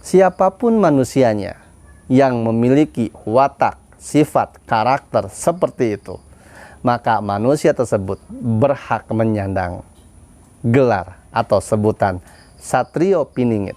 Siapapun manusianya yang memiliki watak, sifat, karakter seperti itu, maka manusia tersebut berhak menyandang gelar atau sebutan Satrio Piningit.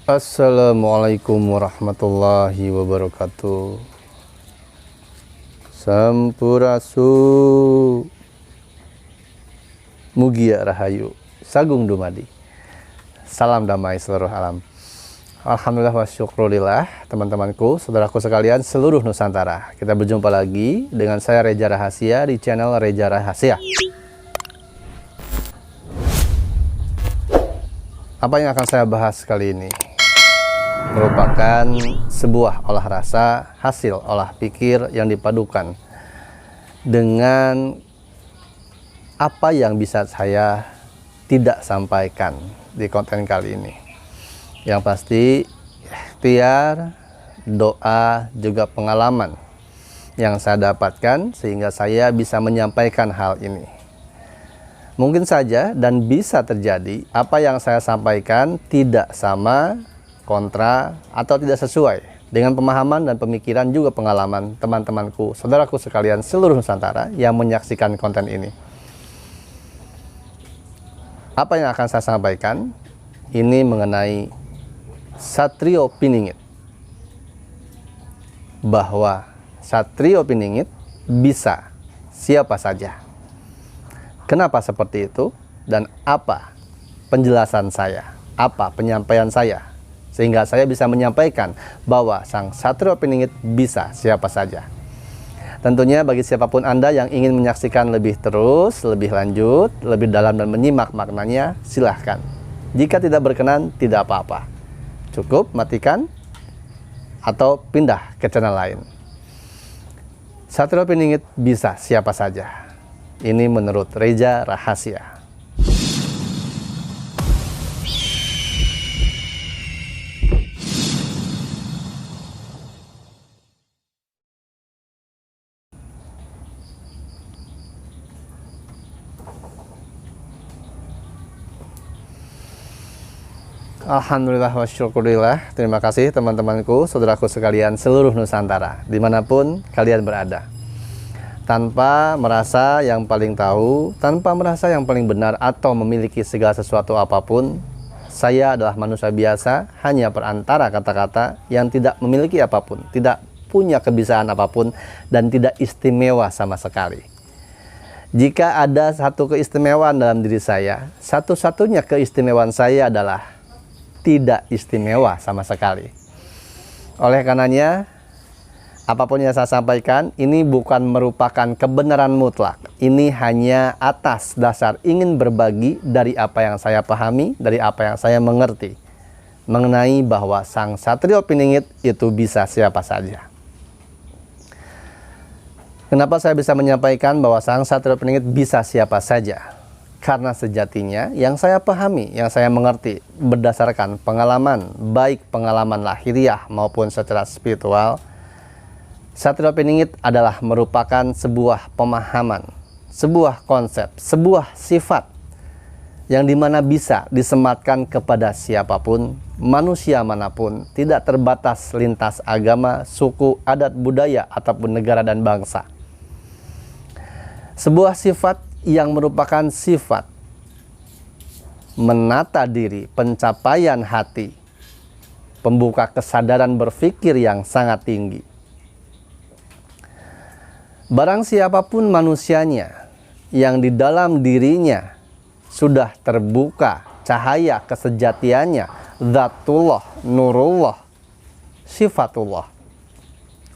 Assalamualaikum warahmatullahi wabarakatuh. Sampurasu, Mugia Rahayu, Sagung Dumadi. Salam damai seluruh alam. Alhamdulillah wa syukrulillah, teman-temanku, saudaraku sekalian seluruh Nusantara. Kita berjumpa lagi dengan saya Reza Rahasia di channel Reza Rahasia. Apa yang akan saya bahas kali ini merupakan sebuah olah rasa, hasil olah pikir yang dipadukan dengan apa yang bisa saya tidak sampaikan di konten kali ini. Yang pasti ikhtiar, doa, juga pengalaman yang saya dapatkan sehingga saya bisa menyampaikan hal ini. Mungkin saja dan bisa terjadi apa yang saya sampaikan tidak sama, kontra, atau tidak sesuai dengan pemahaman dan pemikiran juga pengalaman teman-temanku, saudaraku sekalian seluruh Nusantara yang menyaksikan konten ini. Apa yang akan saya sampaikan ini mengenai Satrio Piningit, bahwa Satrio Piningit bisa siapa saja. Kenapa seperti itu dan apa penjelasan saya, apa penyampaian saya, sehingga saya bisa menyampaikan bahwa sang Satrio Piningit bisa siapa saja. Tentunya bagi siapapun Anda yang ingin menyaksikan lebih terus, lebih lanjut, lebih dalam dan menyimak maknanya, silahkan. Jika tidak berkenan, tidak apa-apa. Cukup matikan atau pindah ke channel lain. Satrio Piningit bisa siapa saja. Ini menurut Reza Rahasia. Alhamdulillah wa syukurillah. Terima kasih teman-temanku, saudaraku sekalian seluruh Nusantara, dimanapun kalian berada. Tanpa merasa yang paling tahu, tanpa merasa yang paling benar atau memiliki segala sesuatu apapun, saya adalah manusia biasa, hanya perantara kata-kata yang tidak memiliki apapun, tidak punya kebiasaan apapun, dan tidak istimewa sama sekali. Jika ada satu keistimewaan dalam diri saya, satu-satunya keistimewaan saya adalah tidak istimewa sama sekali. Oleh karenanya, apapun yang saya sampaikan ini bukan merupakan kebenaran mutlak. Ini hanya atas dasar ingin berbagi dari apa yang saya pahami, dari apa yang saya mengerti mengenai bahwa sang Satrio Piningit itu bisa siapa saja. Kenapa saya bisa menyampaikan bahwa sang Satrio Piningit bisa siapa saja? Karena sejatinya yang saya pahami, yang saya mengerti berdasarkan pengalaman, baik pengalaman lahiriah maupun secara spiritual, Satrio Piningit adalah merupakan sebuah pemahaman, sebuah konsep, sebuah sifat yang dimana bisa disematkan kepada siapapun, manusia manapun, tidak terbatas lintas agama, suku, adat, budaya, ataupun negara dan bangsa. Sebuah sifat yang merupakan sifat menata diri, pencapaian hati, pembuka kesadaran berpikir yang sangat tinggi. Barang siapapun manusianya yang di dalam dirinya sudah terbuka cahaya kesejatiannya, zatullah, nurullah, sifatullah,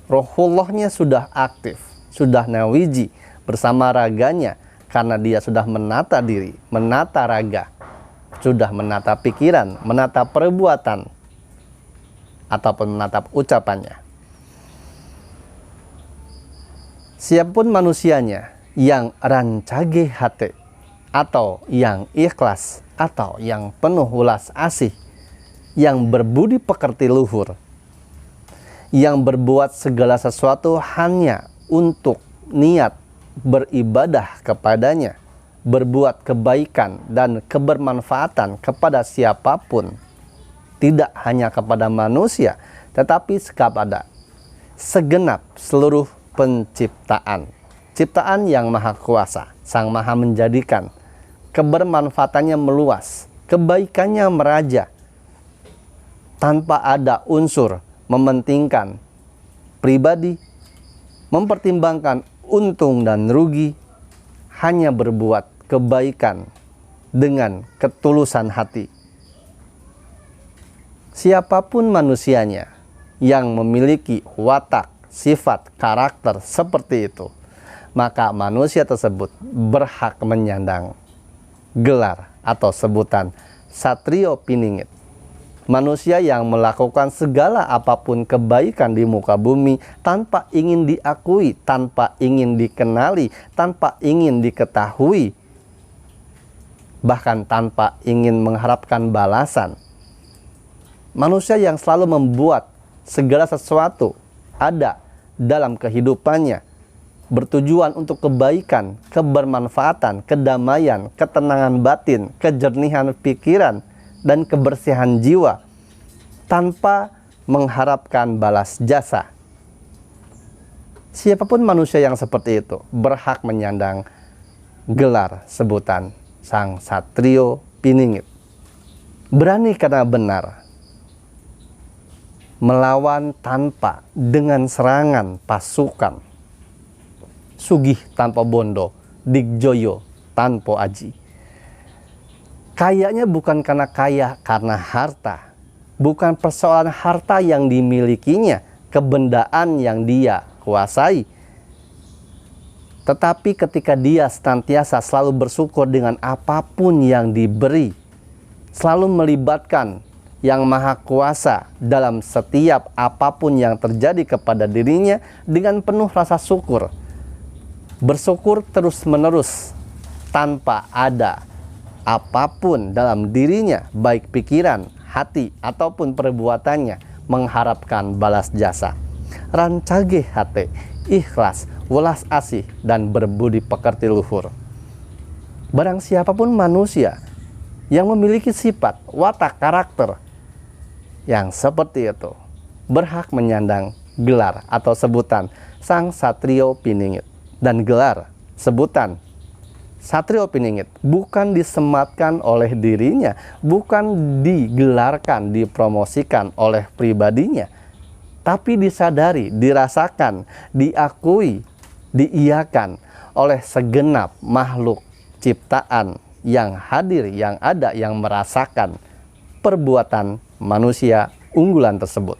rohullahnya sudah aktif, sudah nawiji bersama raganya, karena dia sudah menata diri, menata raga, sudah menata pikiran, menata perbuatan, ataupun menatap ucapannya. Siapapun manusianya yang rancage hati, atau yang ikhlas, atau yang penuh welas asih, yang berbudi pekerti luhur, yang berbuat segala sesuatu hanya untuk niat beribadah kepadanya, berbuat kebaikan dan kebermanfaatan kepada siapapun, tidak hanya kepada manusia, tetapi kepada segenap seluruh penciptaan. Ciptaan yang maha kuasa, sang maha menjadikan, kebermanfaatannya meluas, kebaikannya meraja, tanpa ada unsur mementingkan pribadi, mempertimbangkan untung dan rugi, hanya berbuat kebaikan dengan ketulusan hati. Siapapun manusianya yang memiliki watak, sifat, karakter seperti itu, maka manusia tersebut berhak menyandang gelar atau sebutan Satrio Piningit. Manusia yang melakukan segala apapun kebaikan di muka bumi tanpa ingin diakui, tanpa ingin dikenali, tanpa ingin diketahui, bahkan tanpa ingin mengharapkan balasan. Manusia yang selalu membuat segala sesuatu ada dalam kehidupannya bertujuan untuk kebaikan, kebermanfaatan, kedamaian, ketenangan batin, kejernihan pikiran, dan kebersihan jiwa, tanpa mengharapkan balas jasa. Siapapun manusia yang seperti itu berhak menyandang gelar sebutan Sang Satrio Piningit. Berani karena benar, melawan tanpa dengan serangan pasukan, sugih tanpa bondo, digjoyo tanpa aji. Kayanya bukan karena kaya karena harta, bukan persoalan harta yang dimilikinya, kebendaan yang dia kuasai, tetapi ketika dia senantiasa selalu bersyukur dengan apapun yang diberi, selalu melibatkan yang maha kuasa dalam setiap apapun yang terjadi kepada dirinya dengan penuh rasa syukur, bersyukur terus-menerus tanpa ada apapun dalam dirinya, baik pikiran, hati, ataupun perbuatannya mengharapkan balas jasa. Rancage hati, ikhlas, welas asih, dan berbudi pekerti luhur. Barang siapapun manusia yang memiliki sifat, watak, karakter yang seperti itu berhak menyandang gelar atau sebutan Sang Satrio Piningit. Dan gelar sebutan Satrio Piningit bukan disematkan oleh dirinya, bukan digelarkan, dipromosikan oleh pribadinya, tapi disadari, dirasakan, diakui, diiyakan oleh segenap makhluk ciptaan yang hadir, yang ada, yang merasakan perbuatan manusia unggulan tersebut.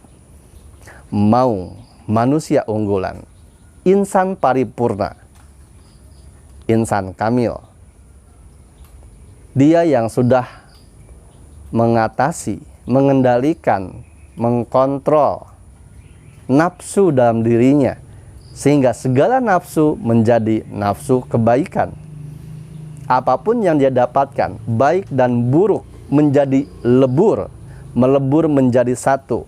Mau manusia unggulan, insan paripurna, insan kamil, dia yang sudah mengatasi, mengendalikan, mengkontrol nafsu dalam dirinya, sehingga segala nafsu menjadi nafsu kebaikan. Apapun yang dia dapatkan, baik dan buruk, menjadi lebur, melebur menjadi satu,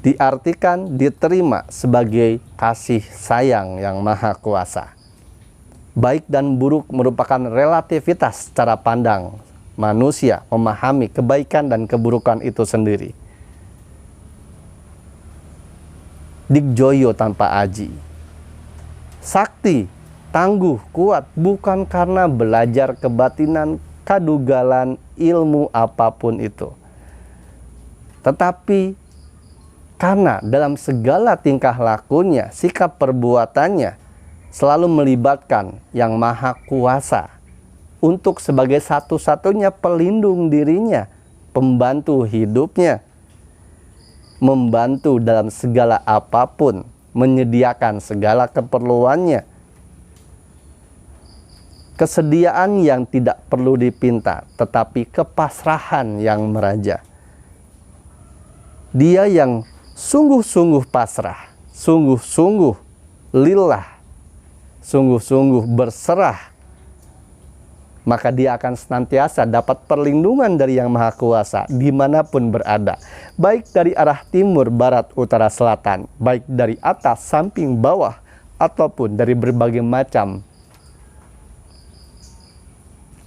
diartikan, diterima sebagai kasih sayang yang maha kuasa. Baik dan buruk merupakan relativitas cara pandang manusia memahami kebaikan dan keburukan itu sendiri. Digjoyo tanpa aji, sakti, tangguh, kuat, bukan karena belajar kebatinan, kadugalan, ilmu apapun itu, tetapi karena dalam segala tingkah lakunya, sikap perbuatannya selalu melibatkan yang maha kuasa untuk sebagai satu-satunya pelindung dirinya, pembantu hidupnya, membantu dalam segala apapun, menyediakan segala keperluannya. Kesediaan yang tidak perlu dipinta, tetapi kepasrahan yang meraja. Dia yang sungguh-sungguh pasrah, sungguh-sungguh lillah, sungguh-sungguh berserah, maka dia akan senantiasa dapat perlindungan dari Yang Maha Kuasa dimanapun berada, baik dari arah timur, barat, utara, selatan, baik dari atas, samping, bawah, ataupun dari berbagai macam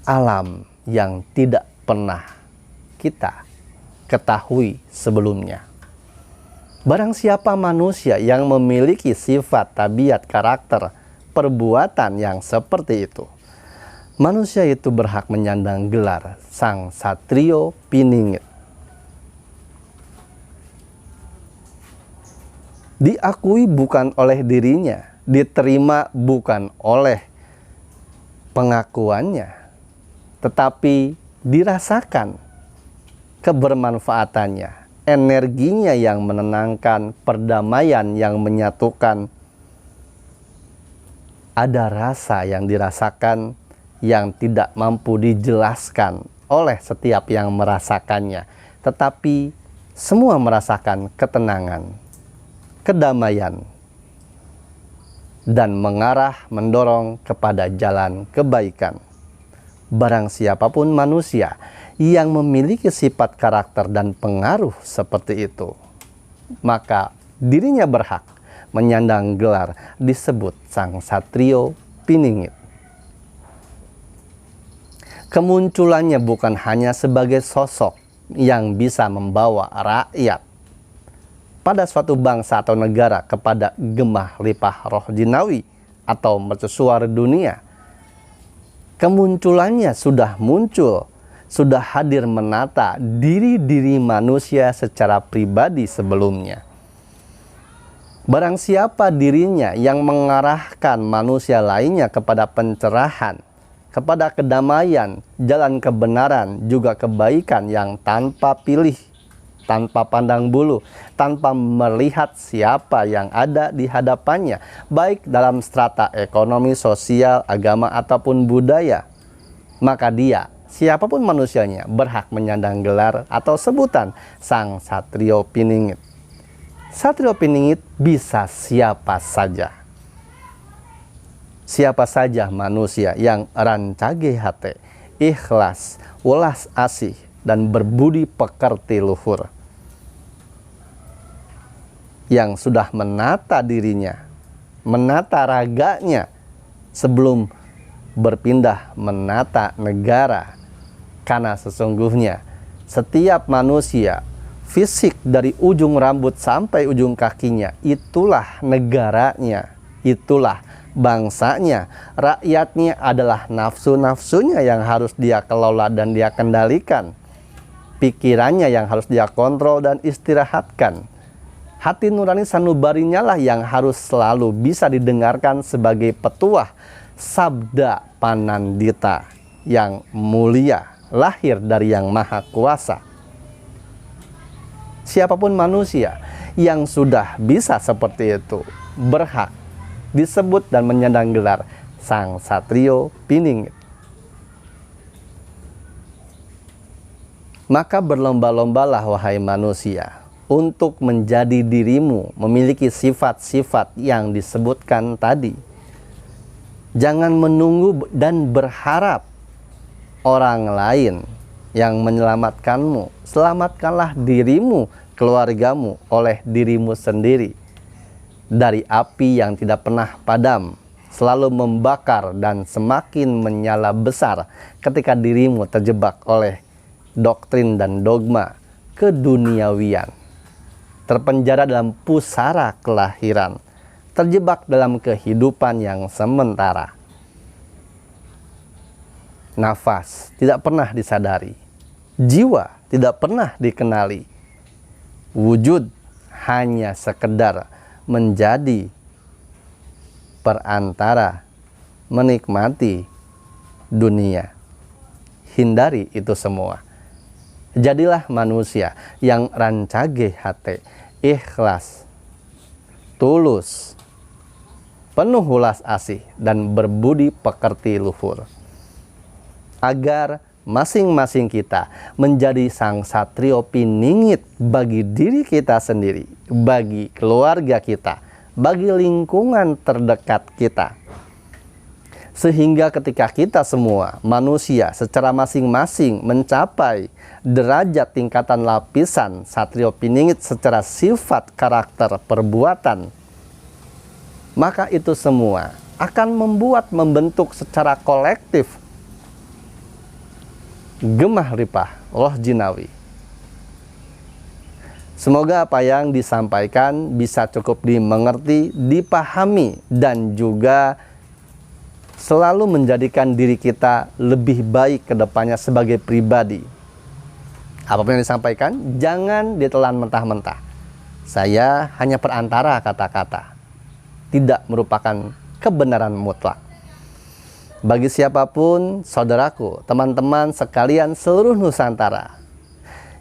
alam yang tidak pernah kita ketahui sebelumnya. Barang siapa manusia yang memiliki sifat, tabiat, karakter, perbuatan yang seperti itu, manusia itu berhak menyandang gelar Sang Satrio Piningit. Diakui bukan oleh dirinya, diterima bukan oleh pengakuannya, tetapi dirasakan kebermanfaatannya, energinya yang menenangkan, perdamaian yang menyatukan. Ada rasa yang dirasakan yang tidak mampu dijelaskan oleh setiap yang merasakannya, tetapi semua merasakan ketenangan, kedamaian, dan mengarah mendorong kepada jalan kebaikan. Barang siapapun manusia yang memiliki sifat, karakter, dan pengaruh seperti itu, maka dirinya berhak menyandang gelar disebut Sang Satrio Piningit. Kemunculannya bukan hanya sebagai sosok yang bisa membawa rakyat pada suatu bangsa atau negara kepada gemah lipah roh jinawi atau mercusuar dunia. Kemunculannya sudah muncul, sudah hadir menata diri-diri manusia secara pribadi sebelumnya. Barang siapa dirinya yang mengarahkan manusia lainnya kepada pencerahan, kepada kedamaian, jalan kebenaran, juga kebaikan yang tanpa pilih, tanpa pandang bulu, tanpa melihat siapa yang ada di hadapannya, baik dalam strata ekonomi, sosial, agama, ataupun budaya, maka dia, siapapun manusianya, berhak menyandang gelar atau sebutan Sang Satrio Piningit. Satrio Piningit bisa siapa saja. Siapa saja manusia yang rancage hate, ikhlas, welas asih, dan berbudi pekerti luhur, yang sudah menata dirinya, menata raganya sebelum berpindah menata negara. Karena sesungguhnya setiap manusia, fisik dari ujung rambut sampai ujung kakinya, itulah negaranya, itulah bangsanya. Rakyatnya adalah nafsu-nafsunya yang harus dia kelola dan dia kendalikan, pikirannya yang harus dia kontrol dan istirahatkan. Hati nurani sanubarinya lah yang harus selalu bisa didengarkan sebagai petuah sabda Panandita yang mulia, lahir dari Yang Maha Kuasa. Siapapun manusia yang sudah bisa seperti itu berhak disebut dan menyandang gelar Sang Satrio Piningit. Maka berlomba-lombalah wahai manusia untuk menjadi dirimu, memiliki sifat-sifat yang disebutkan tadi. Jangan menunggu dan berharap orang lain yang menyelamatkanmu. Selamatkanlah dirimu, keluargamu oleh dirimu sendiri dari api yang tidak pernah padam, selalu membakar dan semakin menyala besar ketika dirimu terjebak oleh doktrin dan dogma keduniawian, terpenjara dalam pusara kelahiran, terjebak dalam kehidupan yang sementara. Nafas tidak pernah disadari, jiwa tidak pernah dikenali, wujud hanya sekedar menjadi perantara menikmati dunia. Hindari itu semua. Jadilah manusia yang rancage hate, ikhlas, tulus, penuh ulas asih, dan berbudi pekerti luhur. Agar masing-masing kita menjadi Sang Satrio Piningit bagi diri kita sendiri, bagi keluarga kita, bagi lingkungan terdekat kita. Sehingga ketika kita semua manusia secara masing-masing mencapai derajat tingkatan lapisan Satrio Piningit secara sifat, karakter, perbuatan, maka itu semua akan membentuk secara kolektif gemah ripah roh jinawi. Semoga apa yang disampaikan bisa cukup dimengerti, dipahami, dan juga selalu menjadikan diri kita lebih baik ke depannya sebagai pribadi. Apapun yang disampaikan, jangan ditelan mentah-mentah. Saya hanya perantara kata-kata, tidak merupakan kebenaran mutlak. Bagi siapapun, saudaraku, teman-teman sekalian seluruh Nusantara,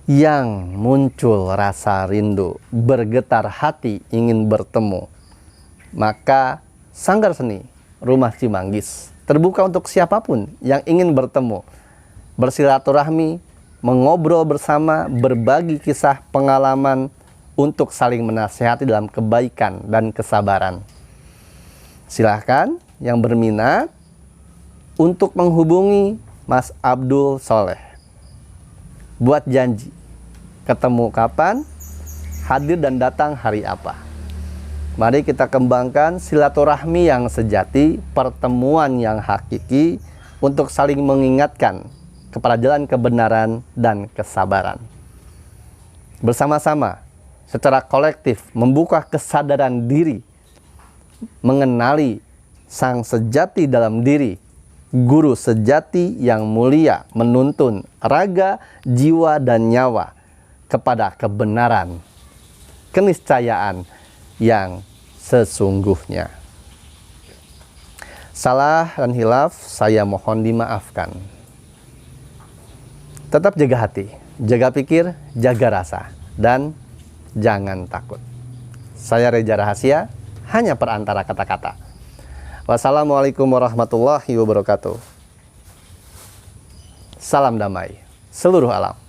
yang muncul rasa rindu, bergetar hati ingin bertemu, maka Sanggar Seni Rumah Cimanggis terbuka untuk siapapun yang ingin bertemu, bersilaturahmi, mengobrol bersama, berbagi kisah pengalaman untuk saling menasihati dalam kebaikan dan kesabaran. Silahkan yang berminat untuk menghubungi Mas Abdul Soleh. Buat janji, ketemu kapan, hadir dan datang hari apa. Mari kita kembangkan silaturahmi yang sejati, pertemuan yang hakiki untuk saling mengingatkan kepada jalan kebenaran dan kesabaran. Bersama-sama, secara kolektif, membuka kesadaran diri, mengenali sang sejati dalam diri, guru sejati yang mulia menuntun raga, jiwa, dan nyawa kepada kebenaran, keniscayaan yang sesungguhnya. Salah dan hilaf saya mohon dimaafkan. Tetap jaga hati, jaga pikir, jaga rasa, dan jangan takut. Saya Reza Rahasia, hanya perantara kata-kata. Wassalamualaikum warahmatullahi wabarakatuh. Salam damai seluruh alam.